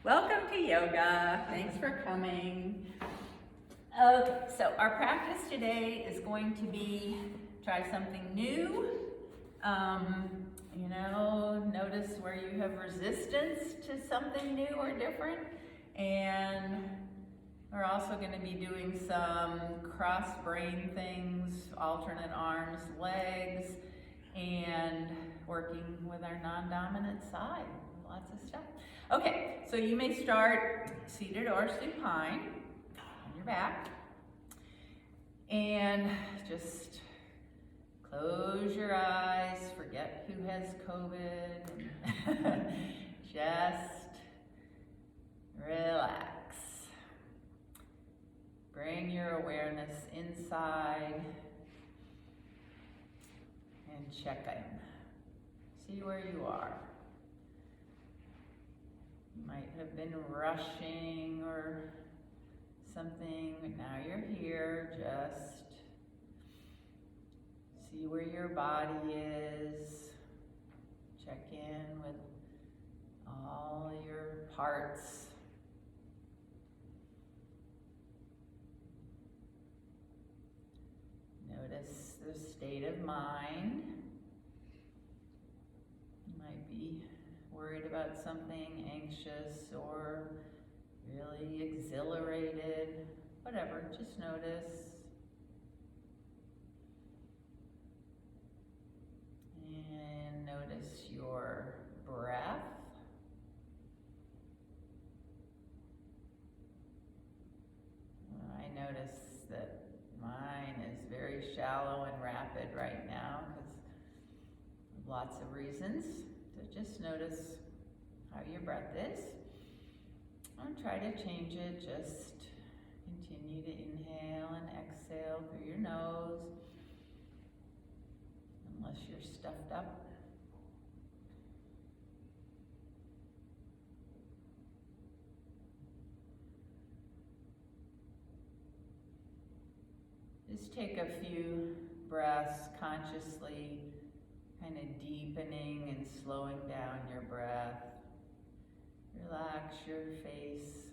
Welcome to yoga. Thanks for coming. Okay, so our practice today is going to be try something new. Notice where you have resistance to something new or different. And we're also going to be doing some cross brain things, alternate arms, legs, and working with our non-dominant side. Lots of stuff. Okay, so you may start seated or supine on your back. And just close your eyes, forget who has COVID. Just relax. Bring your awareness inside and check in. See where you are. You might have been rushing or something, but now you're here. Just see where your body is. Check in with all your parts. Notice the state of mind. You might be worried about something, anxious or really exhilarated, whatever, just notice. And notice your breath. I notice that mine is very shallow and rapid right now because of lots of reasons. So just notice how your breath is. Don't try to change it, just continue to inhale and exhale through your nose, unless you're stuffed up. Just take a few breaths consciously, kind of deepening and slowing down your breath. Relax your face,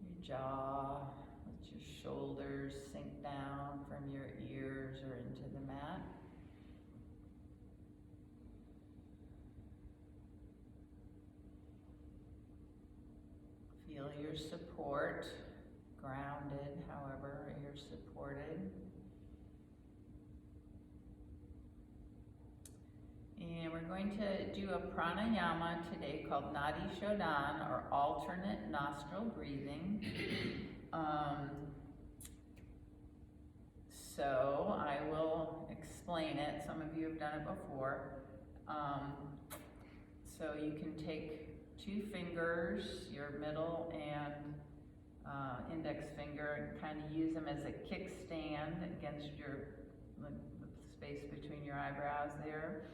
your jaw, let your shoulders sink down from your ears or into the mat. Feel your support, grounded, however you're supported. And we're going to do a pranayama today called Nadi Shodhan, or alternate nostril breathing. So I will explain it. Some of you have done it before. So you can take 2 fingers, your middle and index finger, and kind of use them as a kickstand against the space between your eyebrows there.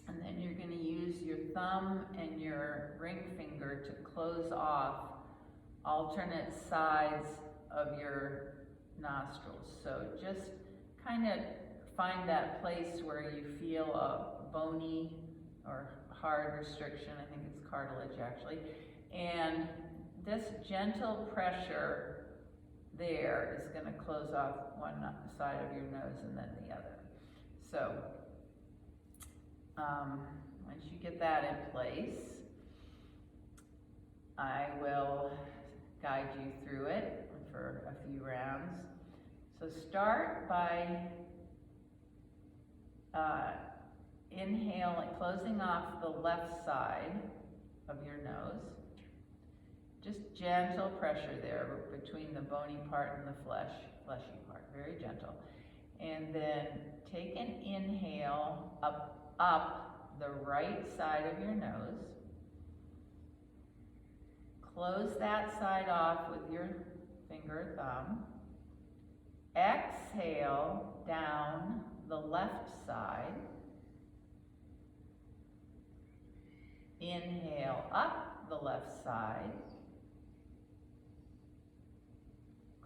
And then you're going to use your thumb and your ring finger to close off alternate sides of your nostrils. So just kind of find that place where you feel a bony or hard restriction. I think it's cartilage actually. And this gentle pressure there is going to close off one side of your nose and then the other. So once you get that in place, I will guide you through it for a few rounds. So start by inhaling, closing off the left side of your nose. Just gentle pressure there between the bony part and the fleshy part, very gentle. And then take an inhale up the right side of your nose. Close that side off with your finger or thumb. Exhale down the left side. Inhale up the left side.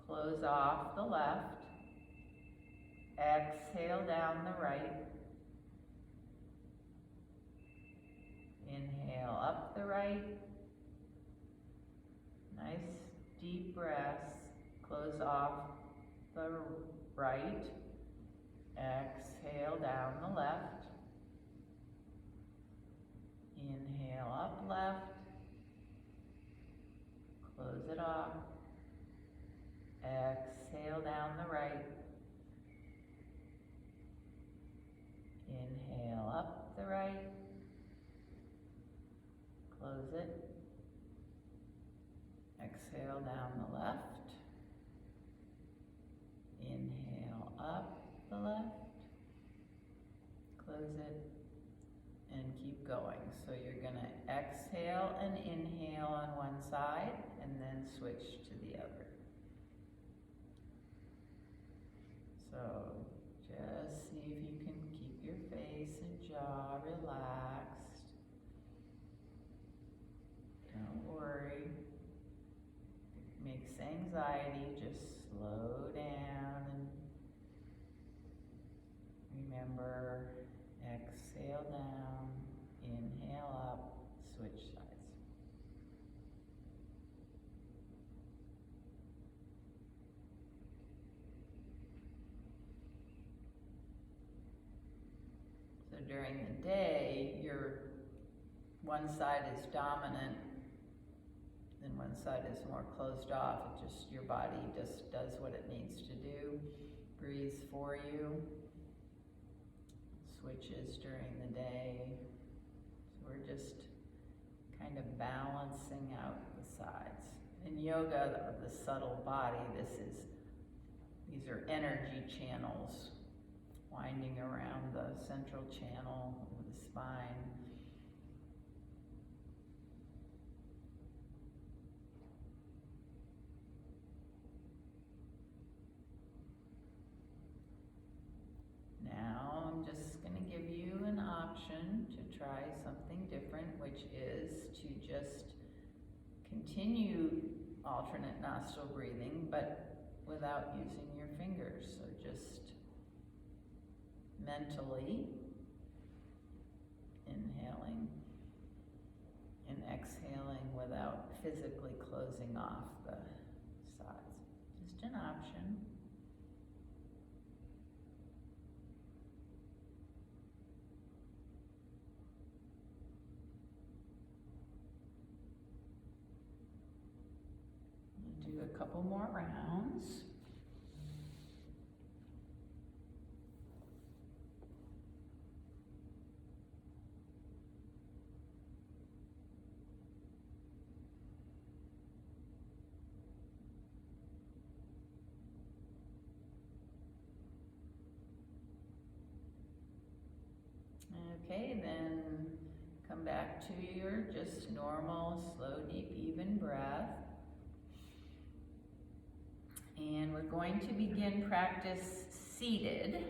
Close off the left. Exhale down the right. Inhale up the right, deep breaths. Close off the right. Exhale down the left. Inhale up left. Close it off. Exhale down the right. Inhale up the right. Close it. Exhale down the left. Inhale up the left. Close it. And keep going. So you're going to exhale and inhale on one side and then switch to the other. So just see if you can keep your face and jaw relaxed. Don't worry. It makes anxiety, just slow down and remember, exhale down, inhale up, switch sides. So during the day, your one side is dominant and one side is more closed off. It just, your body just does what it needs to do, breathes for you. Switches during the day. So we're just kind of balancing out the sides. In yoga of the subtle body, these are energy channels winding around the central channel of the spine. Now I'm just going to give you an option to try something different, which is to just continue alternate nostril breathing, but without using your fingers. So just mentally inhaling and exhaling without physically closing off the sides. Just an option. Do a couple more rounds. Okay, then come back to your just normal, slow, deep, even breath. And we're going to begin practice seated.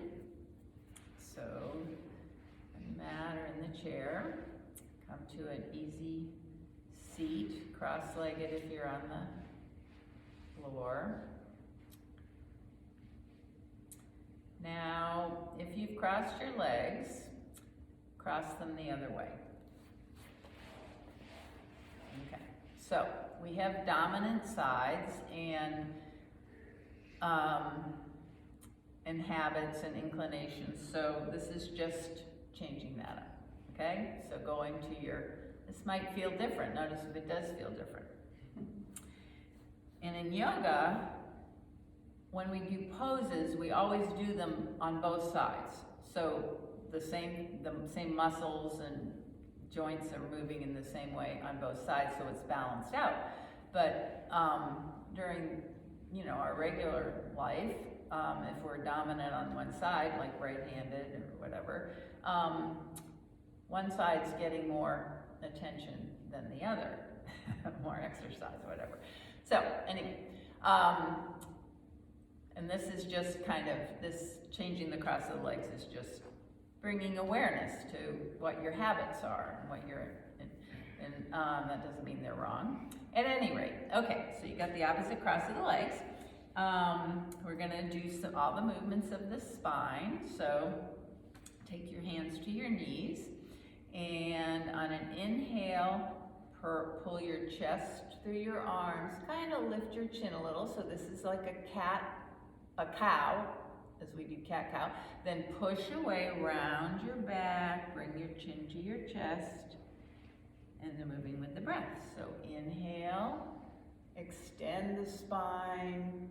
So, on the mat or in the chair, come to an easy seat, cross-legged if you're on the floor. Now, if you've crossed your legs, cross them the other way. Okay, so we have dominant sides and habits and inclinations. So this is just changing that up, okay? So going to this might feel different. Notice if it does feel different. And in yoga, when we do poses, we always do them on both sides. So the same muscles and joints are moving in the same way on both sides, so it's balanced out. But during our regular life, if we're dominant on one side, like right-handed or whatever, one side's getting more attention than the other, more exercise, whatever. So anyway, and this is just this changing the cross of the legs is just bringing awareness to what your habits are and what that doesn't mean they're wrong. At any rate, okay, so you got the opposite cross of the legs. We're gonna do all the movements of the spine. So take your hands to your knees, and on an inhale, pull your chest through your arms, kind of lift your chin a little, so this is like a cow, as we do cat-cow. Then push away, round your back, bring your chin to your chest, and then moving with the breath. So inhale, extend the spine,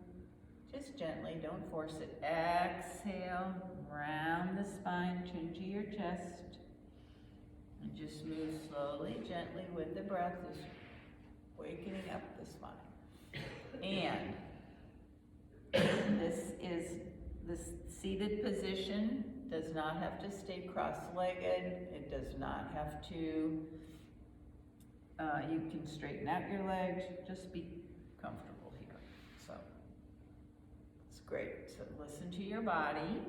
just gently, don't force it. Exhale, round the spine, chin to your chest, and just move slowly, gently with the breath, just wakening up the spine. And this seated position does not have to stay cross-legged. It does not have to, you can straighten out your legs, just be comfortable here. So, it's great. So listen to your body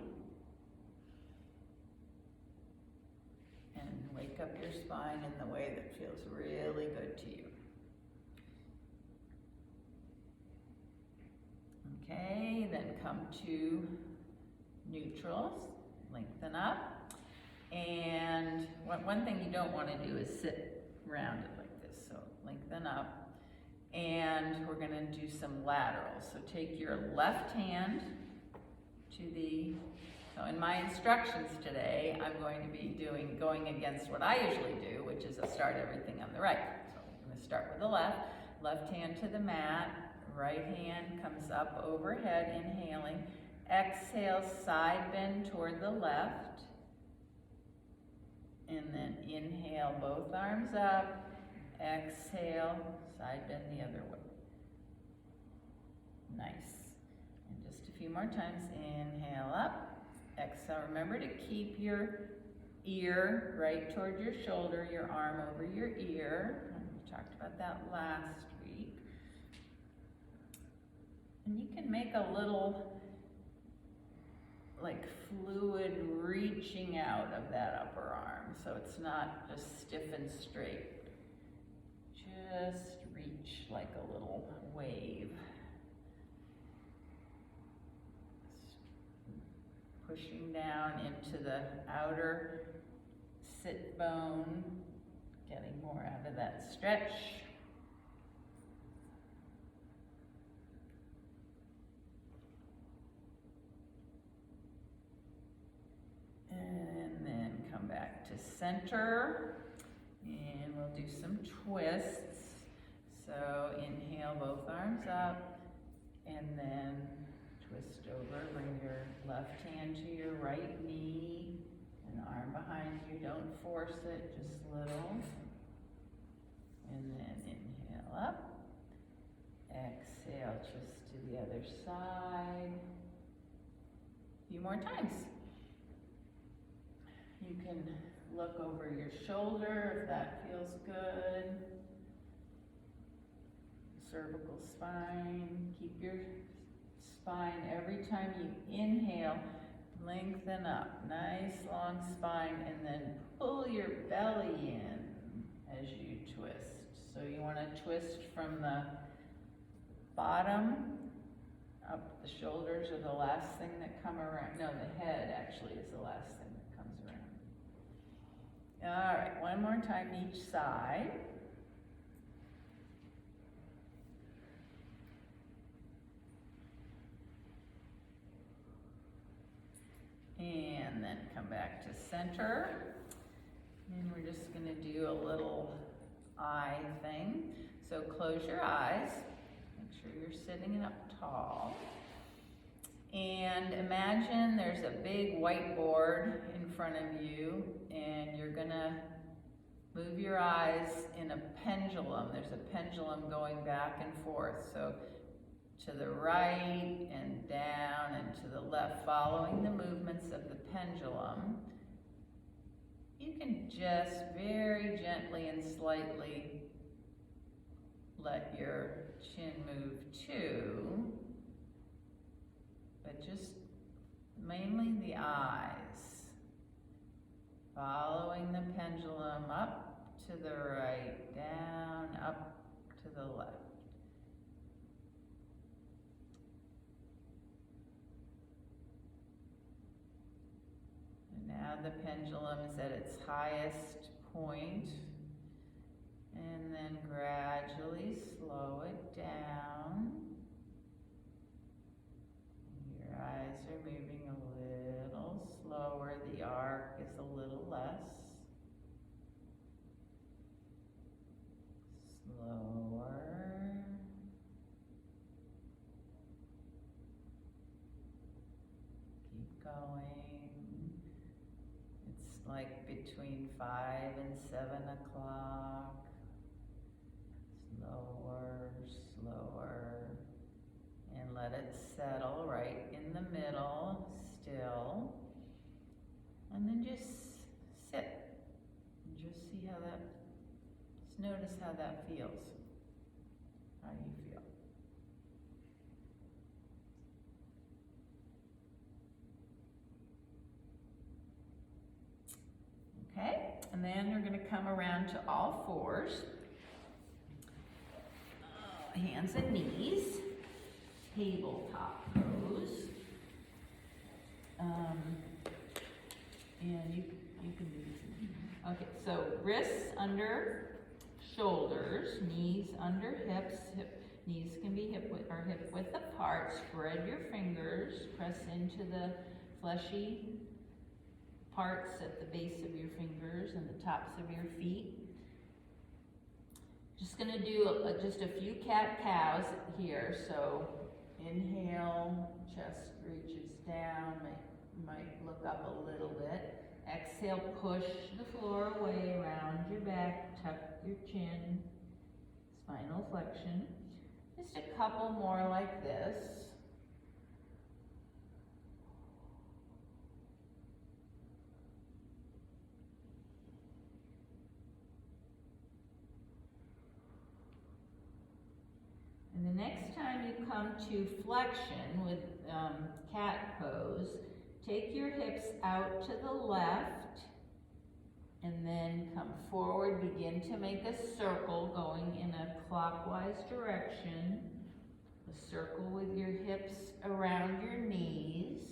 and wake up your spine in the way that feels really good to you. Okay, then come to neutrals, lengthen up. And one thing you don't want to do is sit rounded like this, so lengthen up. And we're gonna do some laterals. So take your left hand to the, so in my instructions today, I'm going to be going against what I usually do, which is I start everything on the right. So I'm gonna start with the left hand to the mat, right hand comes up overhead, inhaling. Exhale, side bend toward the left. And then inhale, both arms up. Exhale, side bend the other way. Nice. And just a few more times. Inhale up. Exhale. Remember to keep your ear right toward your shoulder, your arm over your ear. We talked about that last week. And you can make a little like fluid reaching out of that upper arm, so it's not just stiff and straight. Just reach like a little wave. Pushing down into the outer sit bone, getting more out of that stretch. And then come back to center, and we'll do some twists. So inhale, both arms up, and then twist over. Bring your left hand to your right knee, and arm behind you. Don't force it, just little. And then inhale up. Exhale, twist to the other side. A few more times. You can look over your shoulder if that feels good. Cervical spine. Keep your spine every time you inhale, lengthen up. Nice long spine, and then pull your belly in as you twist. So you want to twist from the bottom up. The shoulders are the last thing that come around. No, the head actually is the last thing that comes around. All right, one more time each side. And then come back to center. And we're just gonna do a little eye thing. So close your eyes. Make sure you're sitting up tall. And imagine there's a big whiteboard in front of you, and you're gonna move your eyes in a pendulum. There's a pendulum going back and forth. So to the right and down and to the left, following the movements of the pendulum. You can just very gently and slightly let your chin move too, but just mainly the eyes. Following the pendulum up to the right, down, up to the left. And now the pendulum is at its highest point, And then gradually slow it down. Your eyes are moving a little slower. The arc is a little less. Slower. Keep going. It's like between 5 and 7 o'clock. Slower, slower. And let it settle right in the middle, still. And then just sit. And just see how that, just notice how that feels. How you feel. Okay, and then you're going to come around to all fours. Hands and knees. Tabletop pose. And you can do this. Okay, so wrists under shoulders, knees under hips. Knees can be hip width apart. Spread your fingers. Press into the fleshy parts at the base of your fingers and the tops of your feet. Just going to do just a few cat-cows here. So inhale, chest reaches down, might look up a little bit. Exhale, push the floor away, round your back, tuck your chin, spinal flexion. Just a couple more like this. And the next time you come to flexion with cat pose, take your hips out to the left and then come forward. Begin to make a circle going in a clockwise direction. A circle with your hips around your knees.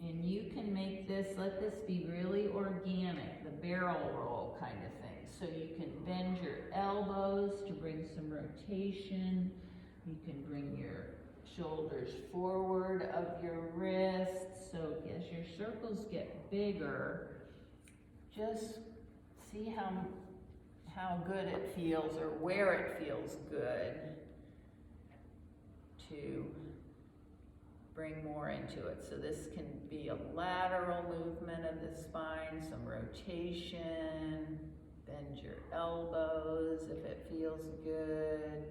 And you can make this, let this be really organic, the barrel roll kind of thing. So you can bend your elbows to bring some rotation. You can bring your shoulders forward of your wrists. So as your circles get bigger, just see how good it feels or where it feels good to bring more into it. So this can be a lateral movement of the spine, some rotation. Bend your elbows if it feels good.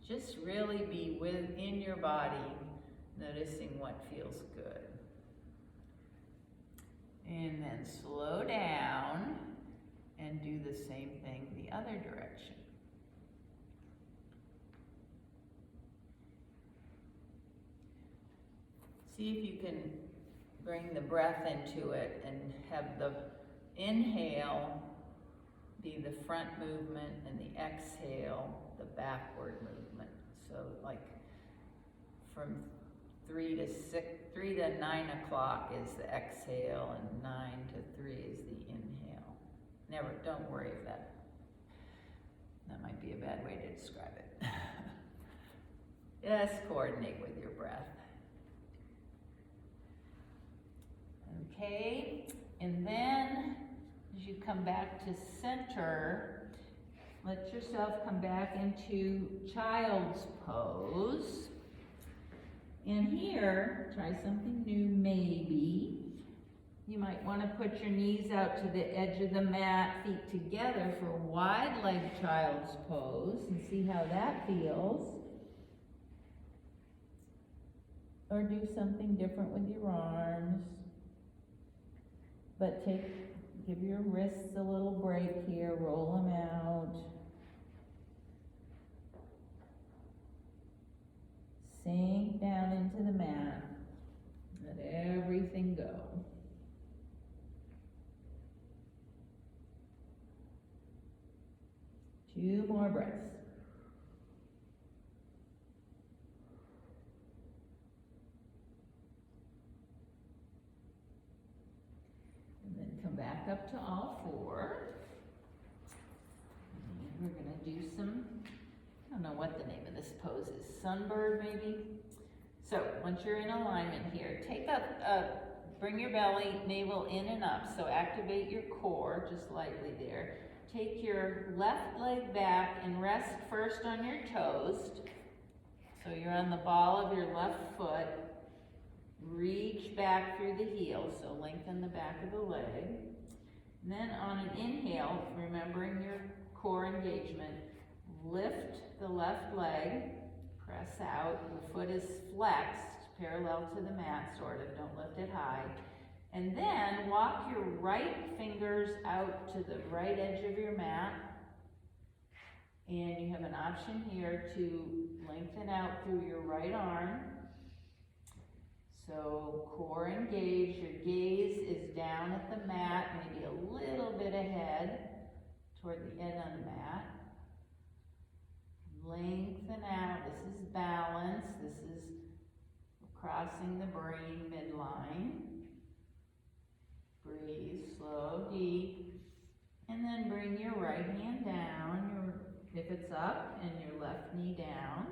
Just really be within your body, noticing what feels good. And then slow down and do the same thing the other direction. See if you can bring the breath into it and have the inhale be the front movement and the exhale the backward movement. So like from 3 to 9 o'clock is the exhale and 9 to 3 is the inhale. Don't worry if that might be a bad way to describe it. Just coordinate with your breath. Okay, and then as you come back to center, let yourself come back into child's pose. And here, try something new maybe. You might want to put your knees out to the edge of the mat, feet together for wide leg child's pose and see how that feels. Or do something different with your arms. But give your wrists a little break here, roll them out. Sink down into the mat. Let everything go. Two more breaths. And up to all four. And we're gonna do some, I don't know what the name of this pose is, sunbird maybe? So once you're in alignment here, take up, bring your belly, navel in and up. So activate your core just lightly there. Take your left leg back and rest first on your toes. So you're on the ball of your left foot. Reach back through the heel, so lengthen the back of the leg. And then on an inhale, remembering your core engagement, lift the left leg, press out. The foot is flexed, parallel to the mat, sort of. Don't lift it high. And then walk your right fingers out to the right edge of your mat. And you have an option here to lengthen out through your right arm. So core engaged, your gaze is down at the mat, maybe a little bit ahead toward the end of the mat. Lengthen out, this is balance, this is crossing the brain midline. Breathe, slow, deep, and then bring your right hand down, if it's up, and your left knee down.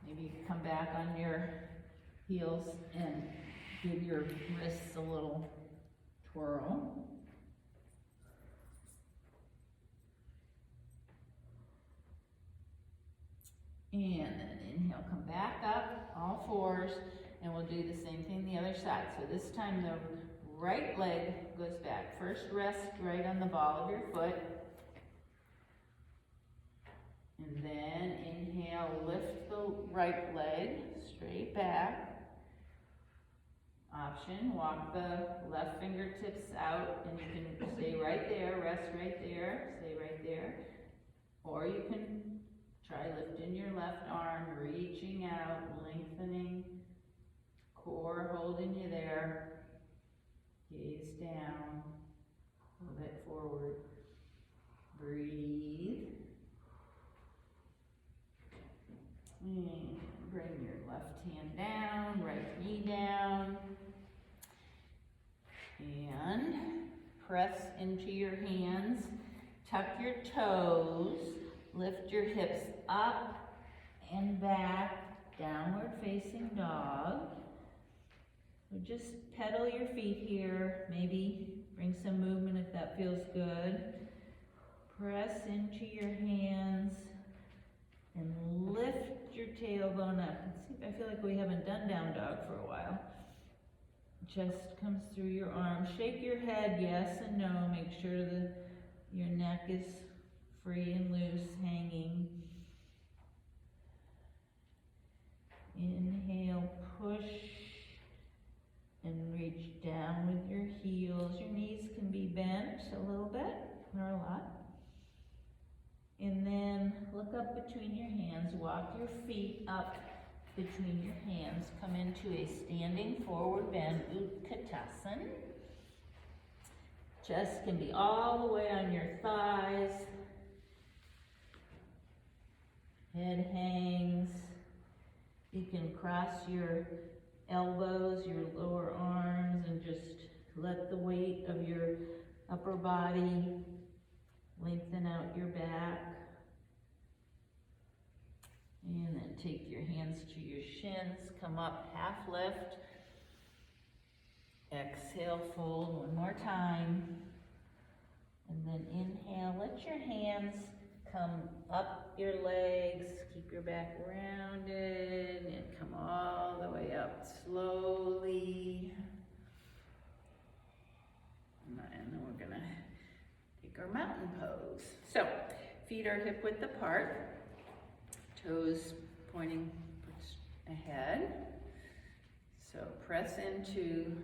Maybe you can come back on your heels and give your wrists a little twirl. And then inhale, come back up, all fours, and we'll do the same thing the other side. So this time the right leg goes back. First rest right on the ball of your foot. And then inhale, lift the right leg straight back. Option, walk the left fingertips out, and you can stay right there, rest right there, stay right there. Or you can try lifting your left arm, reaching out, lengthening, core holding you there. Gaze down, hold it forward. Breathe. And bring your left hand down, right knee down. And press into your hands. Tuck your toes. Lift your hips up and back, downward facing dog. So just pedal your feet here, maybe bring some movement if that feels good. Press into your hands and lift your tailbone up. Let's see, I feel like we haven't done down dog for a while. Chest comes through your arms. Shake your head, yes and no. Make sure your neck is free and loose, hanging. Inhale, push and reach down with your heels. Your knees can be bent a little bit or a lot. And then look up between your hands. Walk your feet up between your hands. Come into a standing forward bend, Utkatasana. Chest can be all the way on your thighs. Head hangs. You can cross your elbows, your lower arms, and just let the weight of your upper body lengthen out your back. And then take your hands to your shins, come up, half lift. Exhale, fold one more time. And then inhale, let your hands come up your legs, keep your back rounded, and come all the way up slowly. And then we're gonna take our mountain pose. So, feet are hip width apart, toes pointing ahead. So press into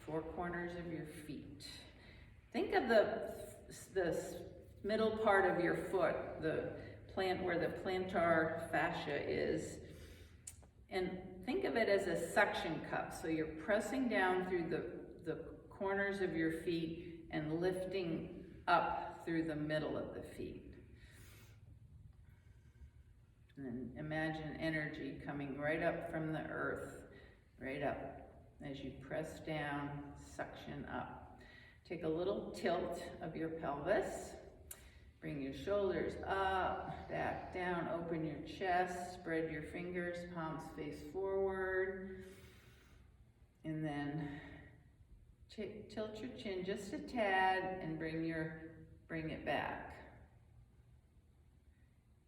four corners of your feet. Think of the middle part of your foot, the plant where the plantar fascia is, and think of it as a suction cup. So you're pressing down through the corners of your feet and lifting up through the middle of the feet. And then imagine energy coming right up from the earth, right up. As you press down, suction up. take a little tilt of your pelvis. Bring your shoulders up, back down, open your chest, spread your fingers, palms face forward. And then tilt your chin just a tad and bring it back.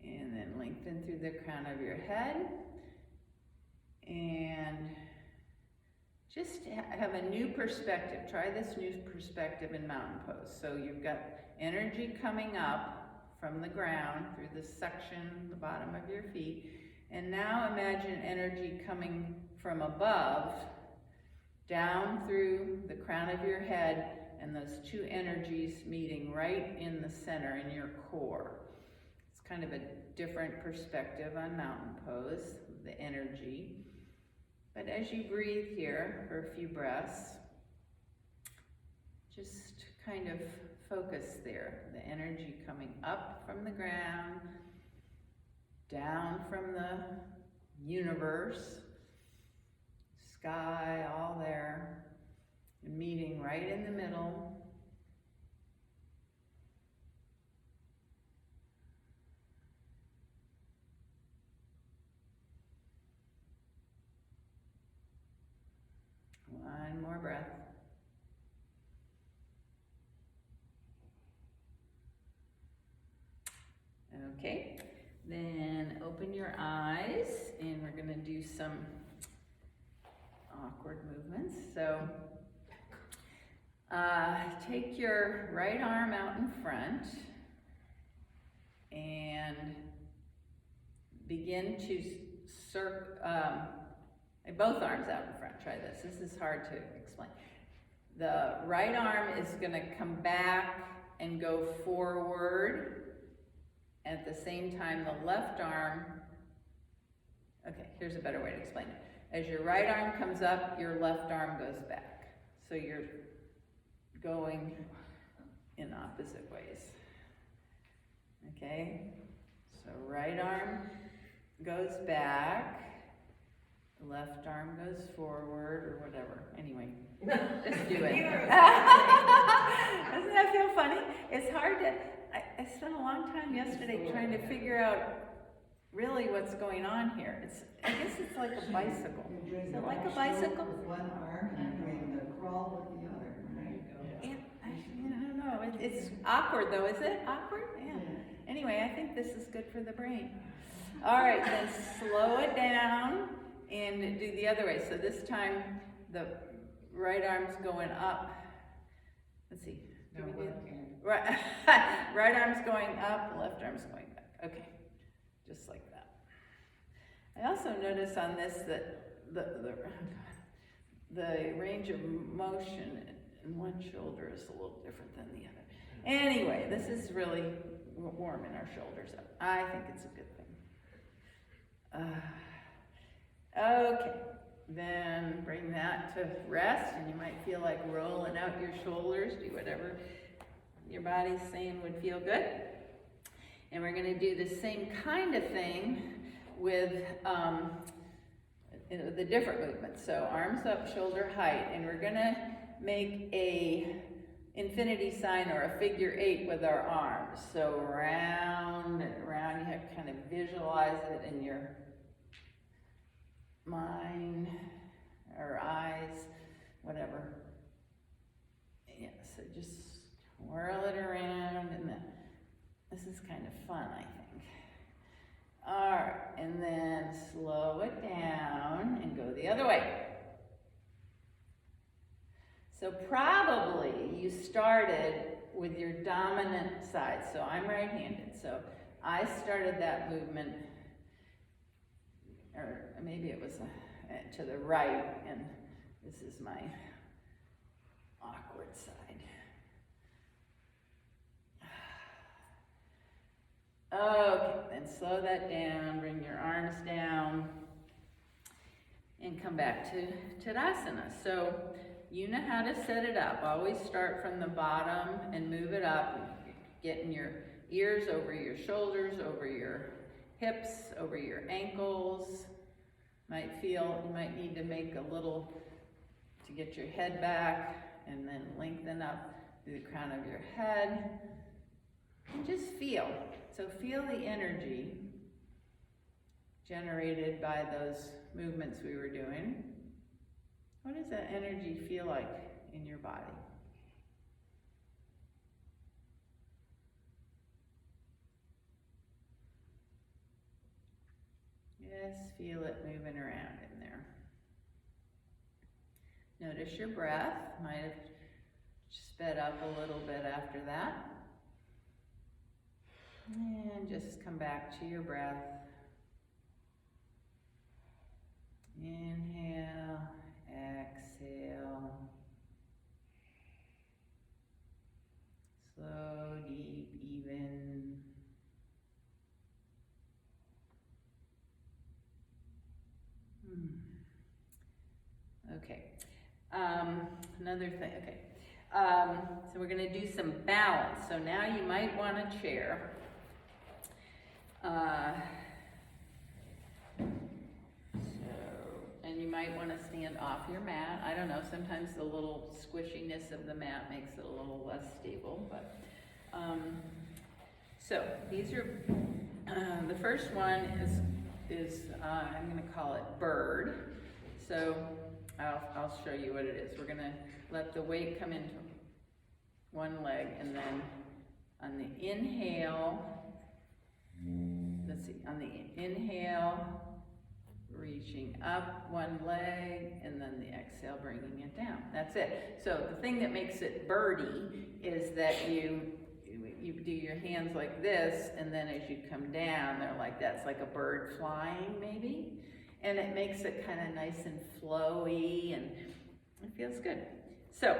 And then lengthen through the crown of your head. And just have a new perspective. Try this new perspective in mountain pose. So you've got energy coming up from the ground through this section, the bottom of your feet. And now imagine energy coming from above, down through the crown of your head, and those two energies meeting right in the center, in your core. It's kind of a different perspective on mountain pose, the energy. But as you breathe here for a few breaths, just kind of focus there. The energy coming up from the ground, down from the universe, sky, all there, and meeting right in the middle. One more breath. Okay, then open your eyes, and we're gonna do some awkward movements. So take your right arm out in front and begin to both arms out in front. Try this. This is hard to explain. The right arm is going to come back and go forward. At the same time, the left arm, okay, here's a better way to explain it. As your right arm comes up, your left arm goes back. So you're going in opposite ways. Okay? So right arm goes back. Left arm goes forward, or whatever. Anyway, just do it. Doesn't that feel funny? It's hard to, I spent a long time yesterday trying to figure out really what's going on here. I guess it's like a bicycle. Is it like a bicycle? With one arm and doing the crawl with the other, right? Yeah, I don't know. It's awkward though, is it? Awkward? Yeah. Anyway, I think this is good for the brain. All right, then slow it down. And do the other way. So this time, the right arm's going up. Let's see. No, Right, right arm's going up, left arm's going back. Okay, just like that. I also notice on this that the range of motion in one shoulder is a little different than the other. Anyway, this is really warming our shoulders up. I think it's a good thing. Okay, then bring that to rest, and you might feel like rolling out your shoulders. Do whatever your body's saying would feel good. And we're going to do the same kind of thing with the different movements. So arms up, shoulder height, and we're going to make a infinity sign or a figure 8 with our arms. So round and round. You have to kind of visualize it in your mind or eyes, whatever. Yeah, so just whirl it around, and this is kind of fun, I think. All right, and then slow it down and go the other way. So probably you started with your dominant side. So I'm right-handed, so I started that movement, or maybe it was to the right, and this is my awkward side. Okay, then slow that down, bring your arms down, and come back to Tadasana. So you know how to set it up. Always start from the bottom and move it up, getting your ears over your shoulders, over your hips, over your ankles. You might need to make a little to get your head back, and then lengthen up through the crown of your head. And just feel. So feel the energy generated by those movements we were doing. What does that energy feel like in your body? Just feel it moving around in there. Notice your breath. Might have sped up a little bit after that. And just come back to your breath. Inhale, exhale. Slow, deep, even. Okay. Another thing, okay. So we're going to do some balance. So now you might want a chair. And you might want to stand off your mat. I don't know, sometimes the little squishiness of the mat makes it a little less stable, but so these are the first one is I'm going to call it bird. So I'll show you what it is. We're going to let the weight come into one leg, and then on the inhale, let's see, on the inhale, reaching up one leg, and then the exhale, bringing it down. That's it. So the thing that makes it birdie is that you do your hands like this, and then as you come down, they're like that. It's like a bird flying, maybe. And it makes it kind of nice and flowy, and it feels good. So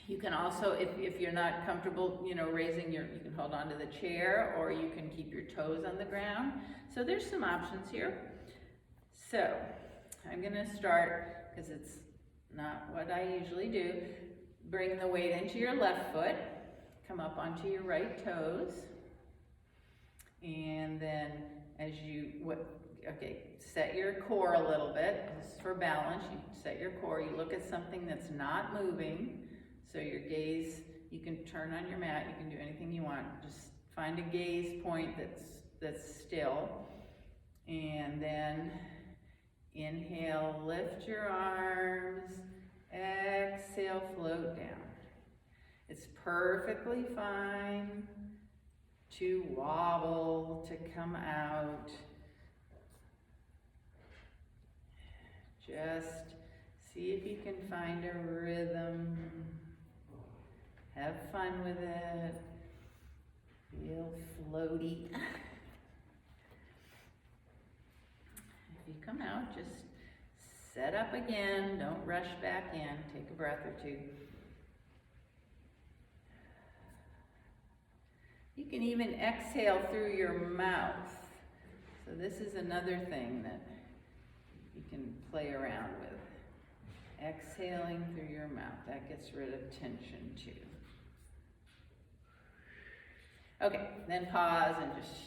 you can also, if you're not comfortable, you can hold on to the chair, or you can keep your toes on the ground. So there's some options here. So I'm going to start, because it's not what I usually do. Bring the weight into your left foot, come up onto your right toes, and then as you, set your core a little bit. This is for balance. You set your core, you look at something that's not moving, so your gaze, you can turn on your mat, you can do anything you want. Just find a gaze point that's still, and then inhale, lift your arms, exhale, float down. It's perfectly fine to wobble, to come out. Just see if you can find a rhythm. Have fun with it. Feel floaty. If you come out, just set up again. Don't rush back in. Take a breath or two. You can even exhale through your mouth. So this is another thing that you can play around with. Exhaling through your mouth. That gets rid of tension too. Okay, then pause and just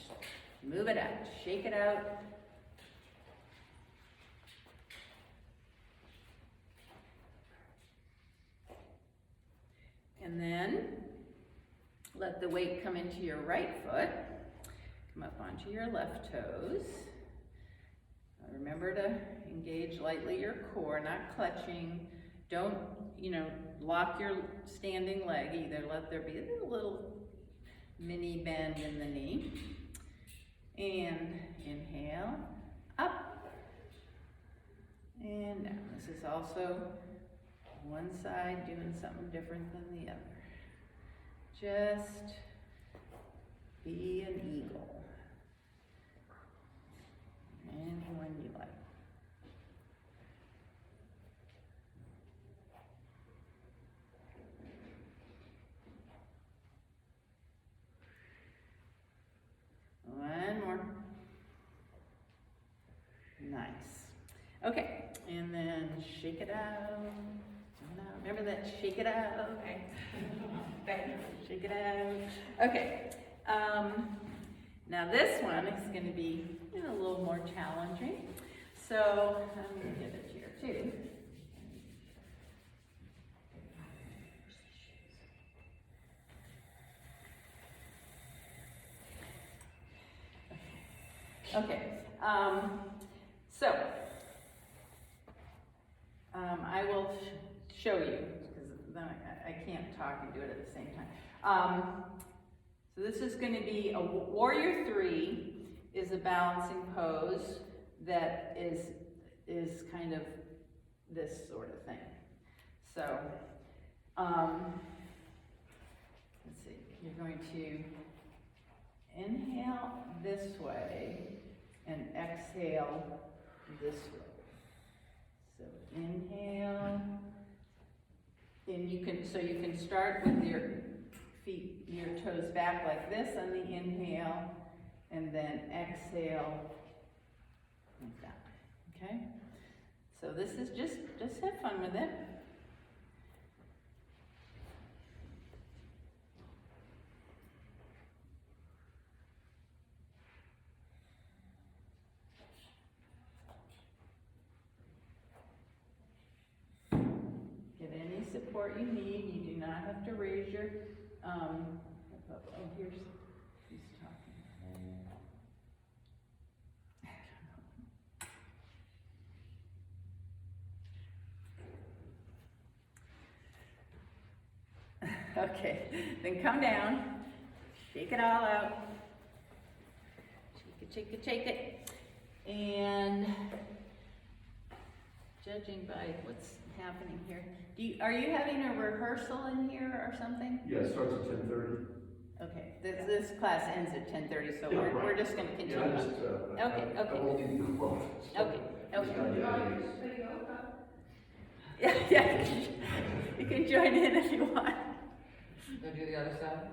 move it out. Shake it out. And then let the weight come into your right foot. Come up onto your left toes. Remember to engage lightly your core, not clutching. Don't, lock your standing leg either. Let there be a little mini bend in the knee. And inhale, up and down. This is also one side doing something different than the other. Just be an eagle. Anyone you like. One more. Nice. Okay, and then shake it out. Remember that? Shake it out. Okay. Shake it out. Okay. Now this one is going to be a little more challenging. So I'm going to get a chair too. Okay, so, I will show you, because then I can't talk and do it at the same time. So this is going to be a warrior 3 is a balancing pose that is kind of this sort of thing. So, let's see, you're going to inhale this way and exhale this way. So inhale, and you can start with your feet, your toes back like this on the inhale, and then exhale like that. Okay? So this is just have fun with it. Get any support you need. You do not have to raise your, here's, who's talking. Okay, then come down, shake it all out. Shake it, shake it, shake it. And judging by what's happening here, are you having a rehearsal in here or something? Yeah, it starts at 10:30. Okay, this class ends at 10:30, so Yeah, we're right. just gonna continue. Yeah, I just, Okay, I okay. won't need to go off. Okay, okay. Yeah. Yeah, yeah, you can join in if you want. Gonna do the other side?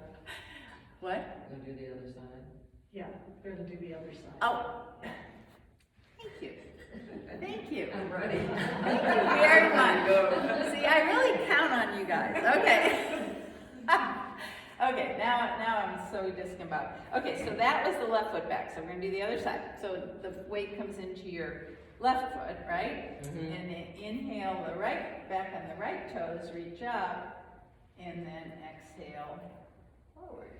What? Gonna do the other side? Yeah, we're gonna do the other side. Oh, thank you. Thank you. I'm ready. Thank you very much. See, I really count on you guys. Okay. Okay, now I'm so discombobulated. Okay, so that was the left foot back. So we're gonna do the other side. So the weight comes into your left foot, right? Mhm. And then inhale the right, back on the right toes, reach up, and then exhale forward.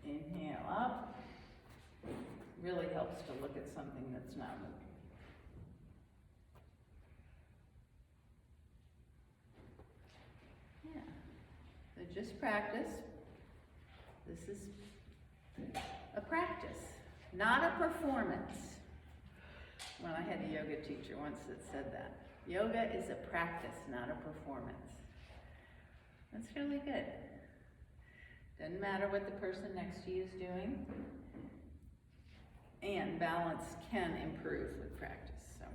Inhale up. Really helps to look at something that's not moving. Yeah. So just practice. This is a practice, not a performance. Well, I had a yoga teacher once that said that. Yoga is a practice, not a performance. That's really good. Doesn't matter what the person next to you is doing. And balance can improve with practice. So,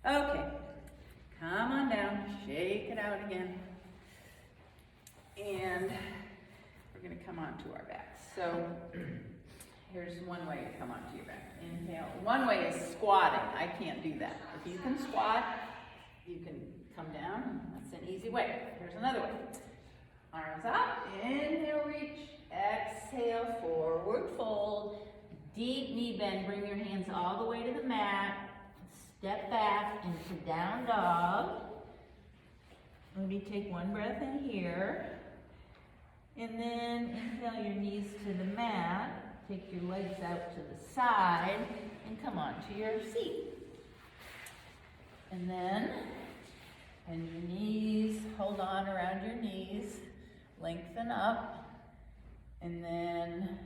okay, come on down, shake it out again. And we're gonna come onto our backs. So, here's one way to come onto your back. Inhale. One way is squatting. I can't do that. If you can squat, you can come down. That's an easy way. Here's another way. Arms up. Inhale, reach. Exhale, forward fold. Deep knee bend. Bring your hands all the way to the mat. Step back into down dog. Maybe take one breath in here. And then inhale your knees to the mat. Take your legs out to the side and come onto your seat. And then bend your knees, hold on around your knees, lengthen up, and then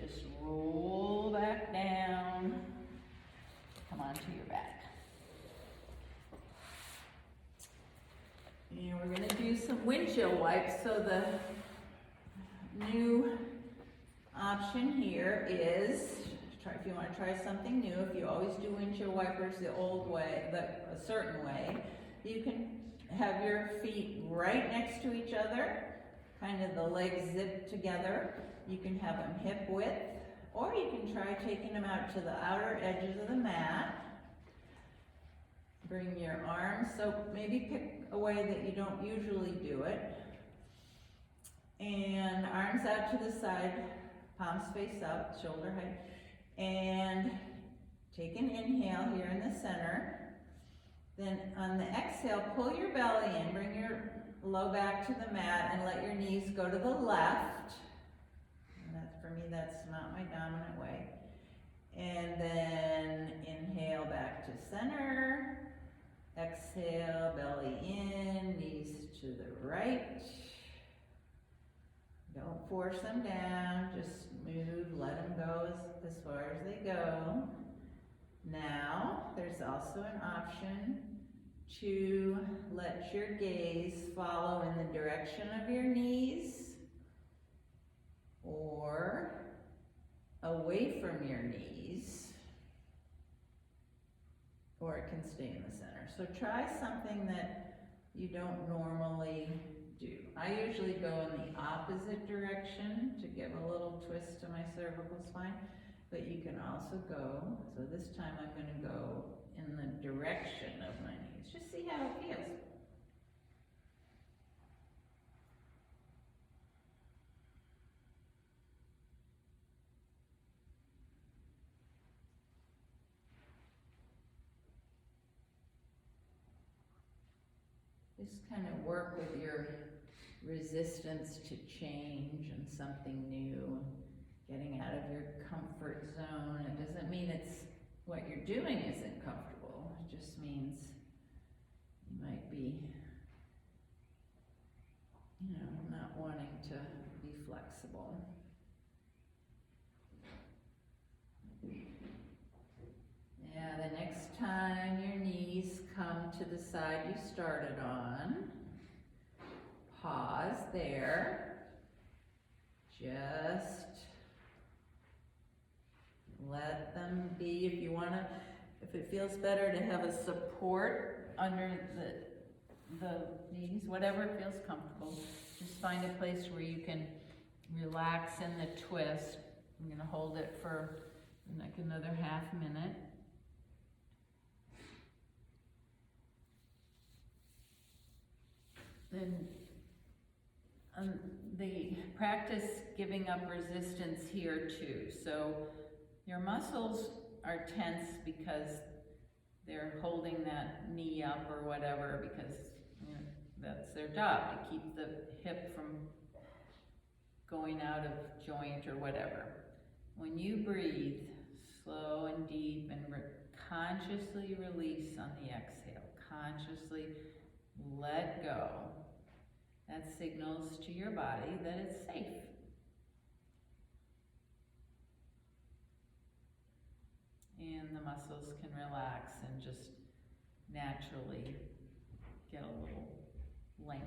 just roll back down, come onto your back. And we're gonna do some windshield wipes. So the new option here is, if you want to try something new, if you always do windshield wipers the old way, a certain way, you can have your feet right next to each other, kind of the legs zipped together. You can have them hip width, or you can try taking them out to the outer edges of the mat. Bring your arms, so maybe pick a way that you don't usually do it. And arms out to the side, palms face up, shoulder height. And take an inhale here in the center. Then on the exhale, pull your belly in, bring your low back to the mat, and let your knees go to the left. That's, for me, that's not my dominant way. And then inhale back to center. Exhale, belly in, knees to the right. Don't force them down, just move, let them go as far as they go. Now, there's also an option to let your gaze follow in the direction of your knees or away from your knees, or it can stay in the center. So try something that you don't normally do. I usually go in the opposite direction to give a little twist to my cervical spine, but you can also go, so this time I'm gonna go in the direction of my knees. Just see how it feels. Just kind of work with your resistance to change and something new, getting out of your comfort zone. It doesn't mean it's what you're doing isn't comfortable. It just means you might be, not wanting to be flexible. Yeah, the next time your knees come to the side you started on, pause there. Just let them be. If you want to, if it feels better to have a support under the knees, whatever feels comfortable, just find a place where you can relax in the twist. I'm going to hold it for like another half minute. Then the practice giving up resistance here too. So your muscles are tense because they're holding that knee up or whatever, because that's their job, to keep the hip from going out of joint or whatever. When you breathe slow and deep and consciously release on the exhale, consciously let go, that signals to your body that it's safe. And the muscles can relax and just naturally get a little length.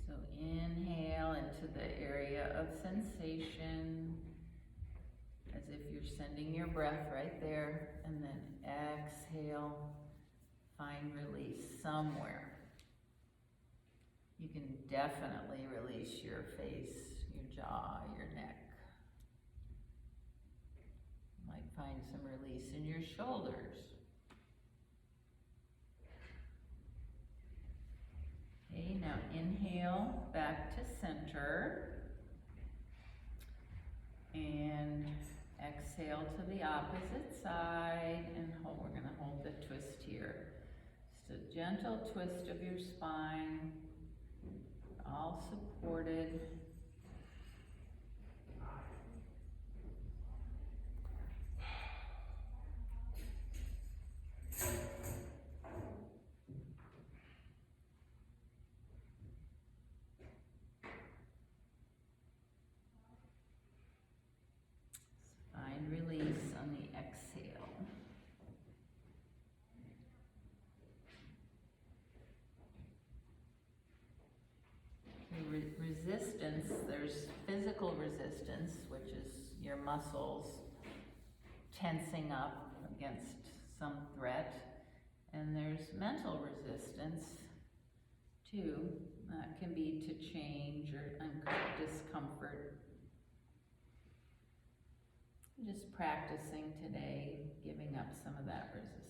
So inhale into the area of sensation, as if you're sending your breath right there, and then exhale, find release somewhere. You can definitely release your face, your jaw, your neck. You might find some release in your shoulders. Okay, now inhale back to center. And exhale to the opposite side, and hold. We're going to hold the twist here. Just a gentle twist of your spine, all supported. Find release on the exhale. Resistance, there's physical resistance, which is your muscles tensing up against some threat, and there's mental resistance too. That can be to change or discomfort. Just practicing today, giving up some of that resistance.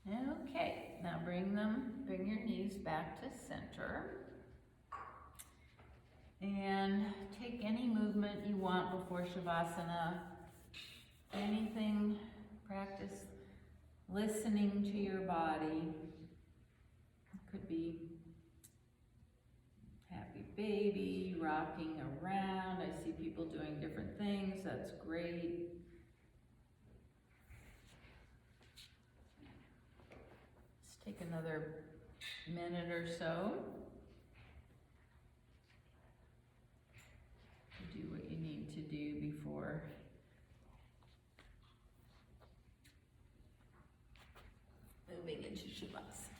Okay, now bring your knees back to center. And take any movement you want before Shavasana. Anything, practice listening to your body. It could be happy baby, rocking around. I see people doing different things, that's great. Let's take another minute or so to do what you need to do before moving into Shavasana.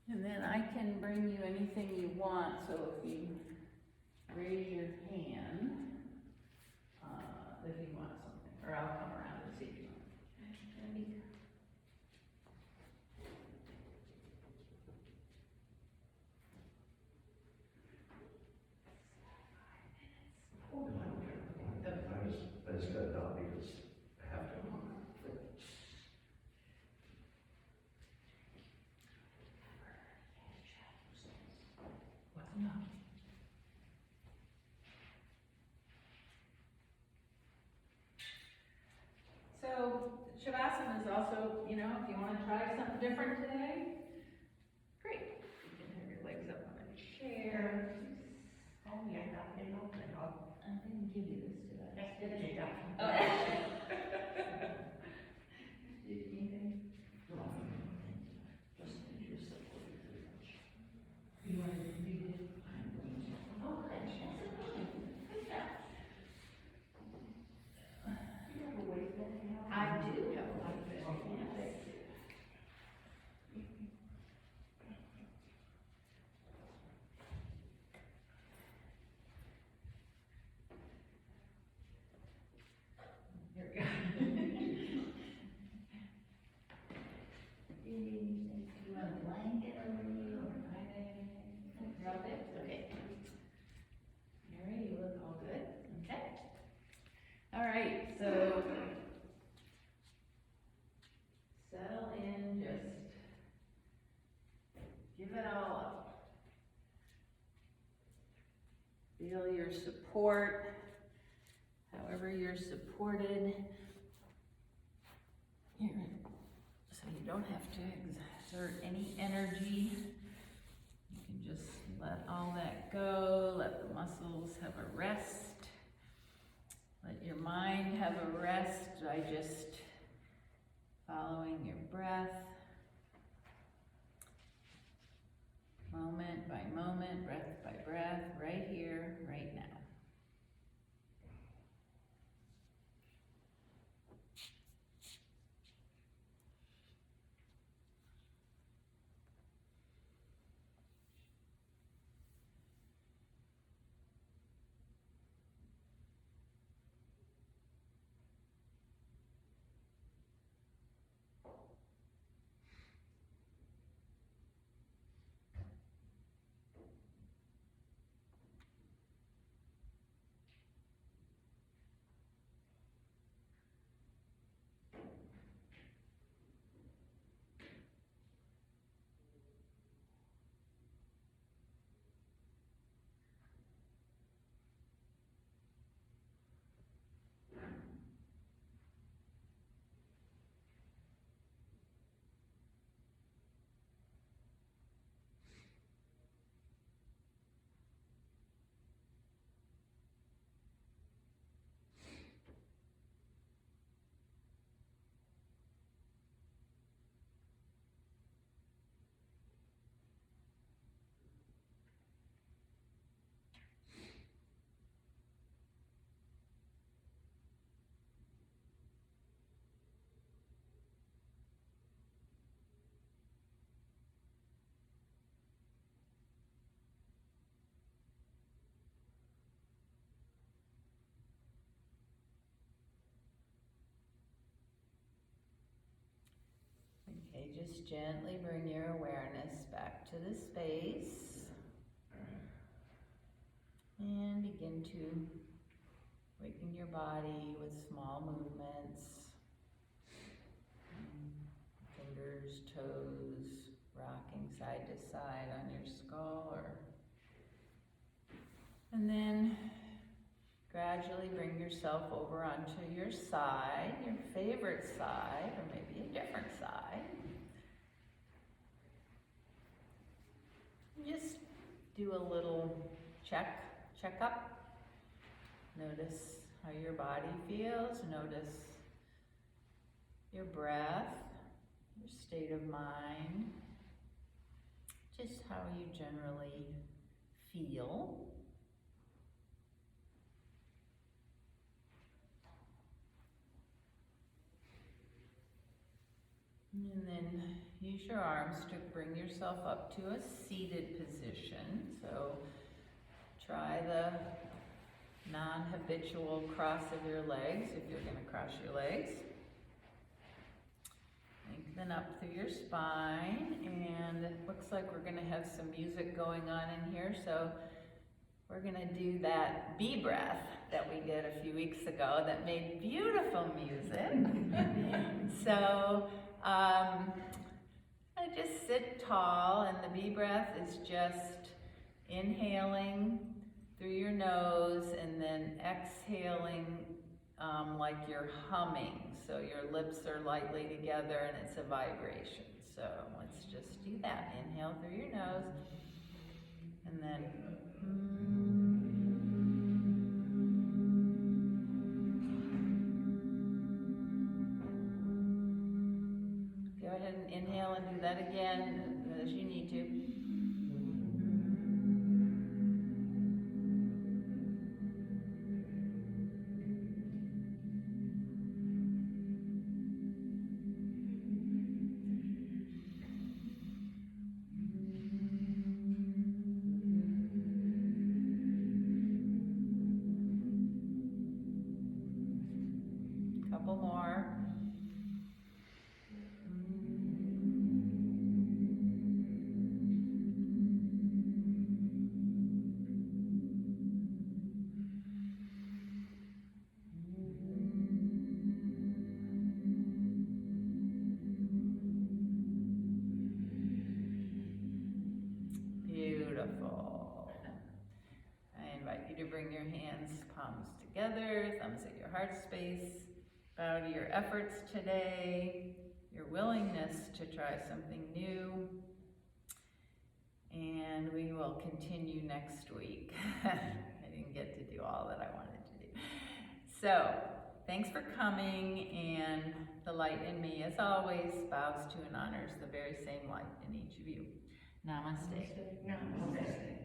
And then I can bring you anything you want, so if you raise your hand, if you want something, or I'll come around and see if you want. Ready? I just got it done because I have to. No. So Shavasana is also, if you want to try something different today, great. You can have your legs up on a chair. Oh, yeah, I didn't open it up. I didn't give you this, did I? Yes, did it? Oh. Did anything? Just need your support very much. You want to do this? Oh, thanks. You have a weight band now? I do have a light bed, yes. Here we go. You want a blanket over you or Anything? You're all good? Okay. Mary, you look all good? Okay. All right, so settle in, just give it all up. Feel your support, however you're supported. Here, so you don't have to exert any energy. You can just let all that go, let the muscles have a rest. Let your mind have a rest by just following your breath. Moment by moment, breath by breath, right here, right now. Okay, just gently bring your awareness back to the space. And begin to waken your body with small movements. Fingers, toes, rocking side to side on your skull, and then gradually bring yourself over onto your side, your favorite side, or maybe a different side. Just do a little check-up. Notice how your body feels. Notice your breath, your state of mind, just how you generally feel. And then use your arms to bring yourself up to a seated position. So try the non-habitual cross of your legs if you're going to cross your legs. Lengthen up through your spine, and it looks like we're going to have some music going on in here, so we're going to do that bee breath that we did a few weeks ago that made beautiful music. So I just sit tall, and the bee breath is just inhaling through your nose and then exhaling like you're humming. So your lips are lightly together and it's a vibration. So let's just do that. Inhale through your nose and then go ahead and inhale and do that again as you need to. Couple more. Beautiful. I invite you to bring your hands, palms together, thumbs at your heart space. Bow to your efforts today, your willingness to try something new, and we will continue next week. I didn't get to do all that I wanted to do. So, thanks for coming, and the light in me, as always, bows to and honors the very same light in each of you. Namaste. Namaste.